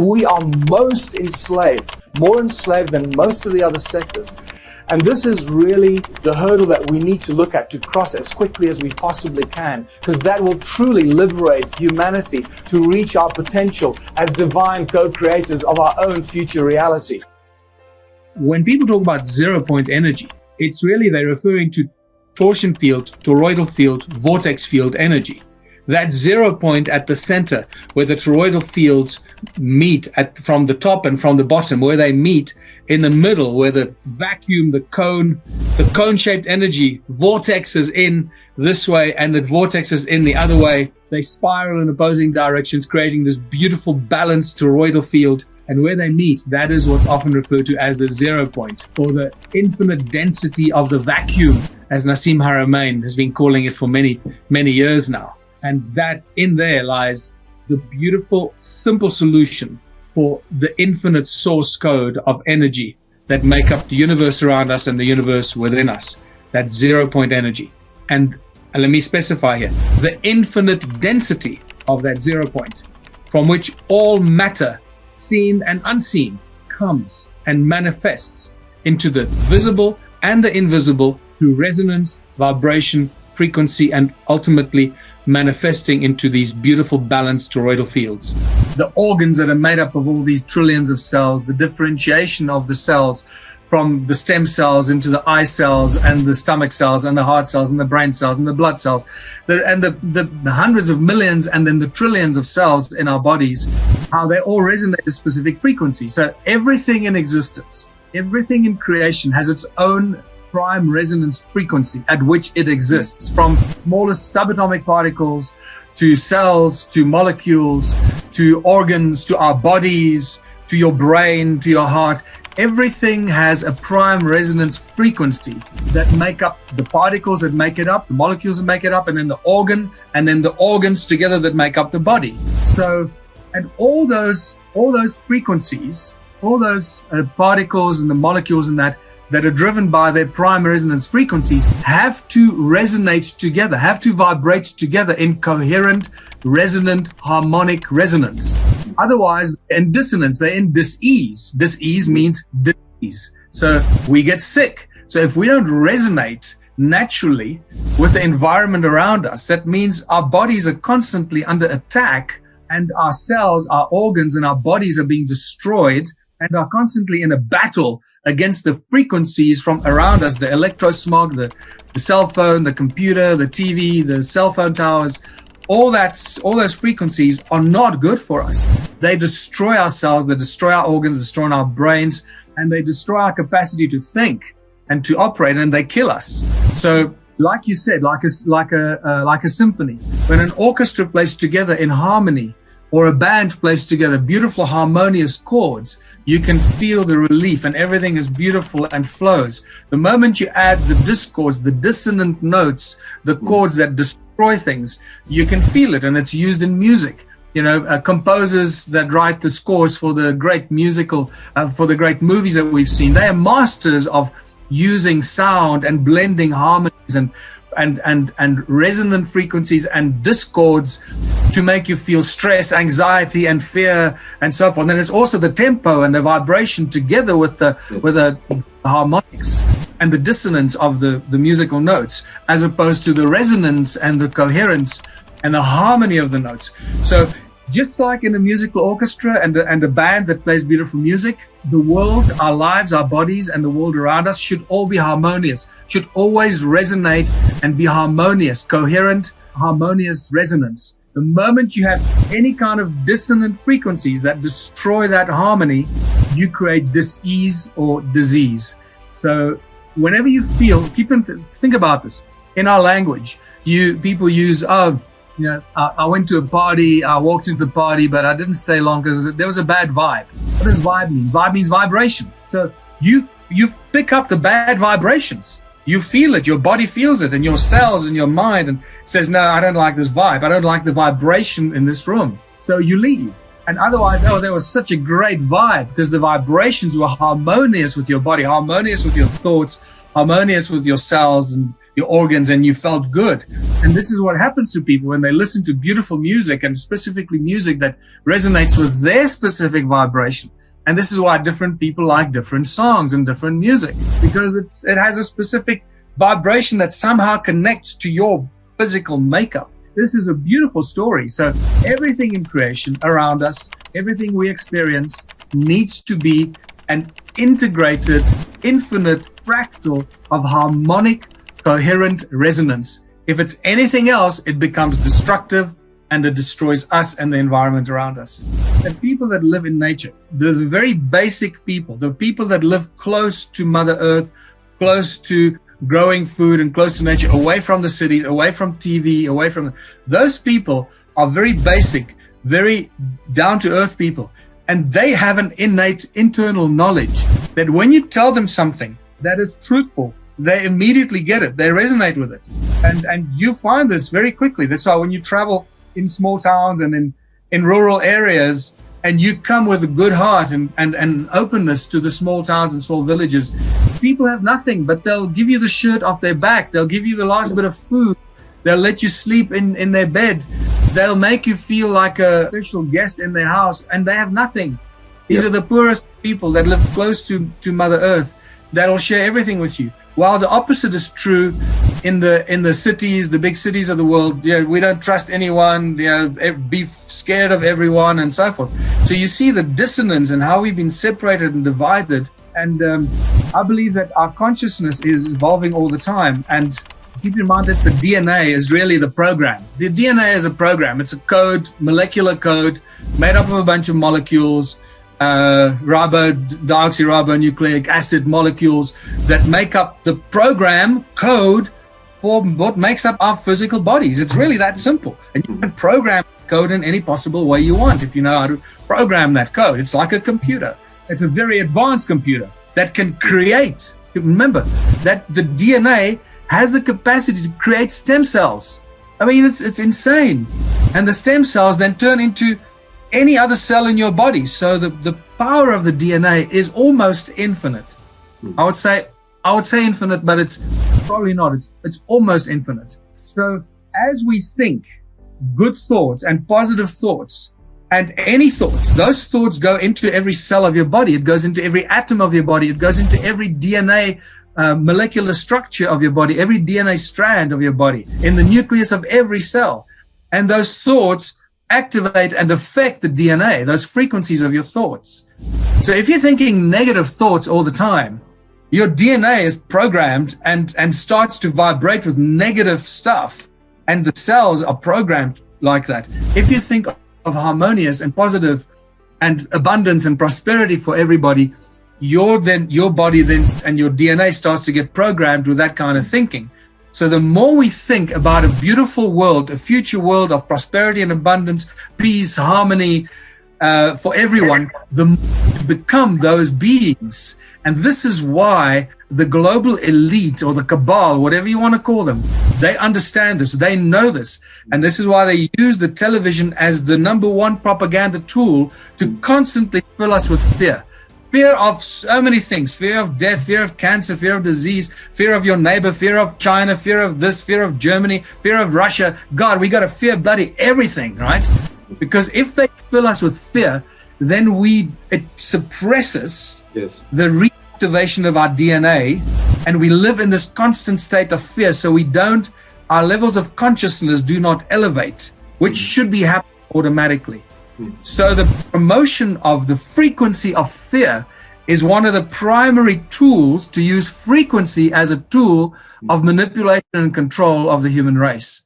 We are most enslaved, more enslaved than most of the other sectors. And this is really the hurdle that we need to look at to cross as quickly as we possibly can, because that will truly liberate humanity to reach our potential as divine co-creators of our own future reality. When people talk about zero-point energy, it's really they're referring to torsion field, toroidal field, vortex field energy. That 0 point at the center where the toroidal fields meet from the top and from the bottom, where they meet in the middle, where the vacuum, the cone-shaped energy vortexes in this way and the vortexes in the other way. They spiral in opposing directions, creating this beautiful balanced toroidal field. And where they meet, that is what's often referred to as the 0 point, or the infinite density of the vacuum, as Nassim Haramein has been calling it for many, many years now. And that in there lies the beautiful, simple solution for the infinite source code of energy that make up the universe around us and the universe within us, that 0 point energy. And let me specify here, the infinite density of that 0 point, from which all matter, seen and unseen, comes and manifests into the visible and the invisible through resonance, vibration, frequency, and ultimately manifesting into these beautiful balanced toroidal fields. The organs that are made up of all these trillions of cells, the differentiation of the cells from the stem cells into the eye cells and the stomach cells and the heart cells and the brain cells and the blood cells, the hundreds of millions and then the trillions of cells in our bodies, how they all resonate at a specific frequency. So everything in existence, everything in creation has its own prime resonance frequency at which it exists, from smallest subatomic particles to cells, to molecules, to organs, to our bodies, to your brain, to your heart. Everything has a prime resonance frequency that make up the particles that make it up, the molecules that make it up, and then the organ, and then the organs together that make up the body. So, and all those frequencies, all those particles and the molecules and that are driven by their prime resonance frequencies have to resonate together, have to vibrate together in coherent, resonant, harmonic resonance. Otherwise, they're in dissonance, they're in dis-ease. Dis-ease means disease. So we get sick. So if we don't resonate naturally with the environment around us, that means our bodies are constantly under attack, and our cells, our organs, and our bodies are being destroyed and are constantly in a battle against the frequencies from around us, the electrosmog, the cell phone, the computer, the TV, the cell phone towers. All those frequencies are not good for us. They destroy our cells, they destroy our organs, destroy our brains, and they destroy our capacity to think and to operate, and they kill us. So, like you said, like a symphony, when an orchestra plays together in harmony, or a band plays together beautiful harmonious chords, you can feel the relief and everything is beautiful and flows. The moment you add the discords, the dissonant notes, the chords that destroy things, you can feel it, and it's used in music. You know, composers that write the scores for the great musical, for the great movies that we've seen, they are masters of using sound and blending harmonies and resonant frequencies and discords to make you feel stress, anxiety, and fear, and so forth. And then it's also the tempo and the vibration together with the harmonics and the dissonance of the musical notes, as opposed to the resonance and the coherence and the harmony of the notes. So just like in a musical orchestra and a band that plays beautiful music, the world, our lives, our bodies, and the world around us should all be harmonious, should always resonate and be harmonious, coherent, harmonious resonance. The moment you have any kind of dissonant frequencies that destroy that harmony, you create dis-ease or disease. So whenever you feel, think about this. In our language, people use, I went to a party, I walked into the party, but I didn't stay long because there was a bad vibe. What does vibe mean? Vibe means vibration. So you pick up the bad vibrations. You feel it, your body feels it, and your cells and your mind and says, no, I don't like this vibe. I don't like the vibration in this room. So you leave. And otherwise, there was such a great vibe because the vibrations were harmonious with your body, harmonious with your thoughts, harmonious with your cells, and your organs and you felt good. And this is what happens to people when they listen to beautiful music, and specifically music that resonates with their specific vibration. And this is why different people like different songs and different music, because it has a specific vibration that somehow connects to your physical makeup. This is a beautiful story. So everything in creation around us, everything we experience needs to be an integrated, infinite fractal of harmonic, coherent resonance. If it's anything else, it becomes destructive and it destroys us and the environment around us. The people that live in nature, the very basic people, the people that live close to Mother Earth, close to growing food and close to nature, away from the cities, away from TV, away from those people are very basic, very down to earth people. And they have an innate internal knowledge that when you tell them something that is truthful, they immediately get it. They resonate with it. And you find this very quickly. That's why when you travel in small towns and in rural areas, and you come with a good heart and openness to the small towns and small villages, people have nothing, but they'll give you the shirt off their back. They'll give you the last bit of food. They'll let you sleep in their bed. They'll make you feel like a special guest in their house, and they have nothing. These are the poorest people that live close to Mother Earth that'll share everything with you. While the opposite is true in the cities, the big cities of the world. We don't trust anyone, be scared of everyone and so forth. So you see the dissonance and how we've been separated and divided. And I believe that our consciousness is evolving all the time. And keep in mind that the DNA is really the program. The DNA is a program. It's a code, molecular code, made up of a bunch of molecules, deoxyribonucleic acid molecules that make up the program code for what makes up our physical bodies. It's really that simple. And you can program code in any possible way you want if you know how to program that code. It's like a computer. It's a very advanced computer that can create. Remember that the DNA has the capacity to create stem cells. I mean, it's insane. And the stem cells then turn into any other cell in your body. So the power of the DNA is almost infinite. I would say infinite, but it's probably not. It's almost infinite. So as we think good thoughts and positive thoughts and any thoughts, those thoughts go into every cell of your body. It goes into every atom of your body. It goes into every DNA molecular structure of your body, every DNA strand of your body, in the nucleus of every cell. And those thoughts activate and affect the DNA, those frequencies of your thoughts. So if you're thinking negative thoughts all the time, your DNA is programmed and starts to vibrate with negative stuff, and the cells are programmed like that. If you think of harmonious and positive and abundance and prosperity for everybody, your body then and your DNA starts to get programmed with that kind of thinking. So the more we think about a beautiful world, a future world of prosperity and abundance, peace, harmony for everyone, the more we become those beings. And this is why the global elite or the cabal, whatever you want to call them, they understand this, they know this. And this is why they use the television as the number one propaganda tool to constantly fill us with fear. Fear of so many things, fear of death, fear of cancer, fear of disease, fear of your neighbor, fear of China, fear of this, fear of Germany, fear of Russia. God, we got to fear bloody everything, right? Because if they fill us with fear, then it suppresses the reactivation of our DNA, and we live in this constant state of fear. So our levels of consciousness do not elevate, which should be happening automatically. So the promotion of the frequency of fear is one of the primary tools to use frequency as a tool of manipulation and control of the human race.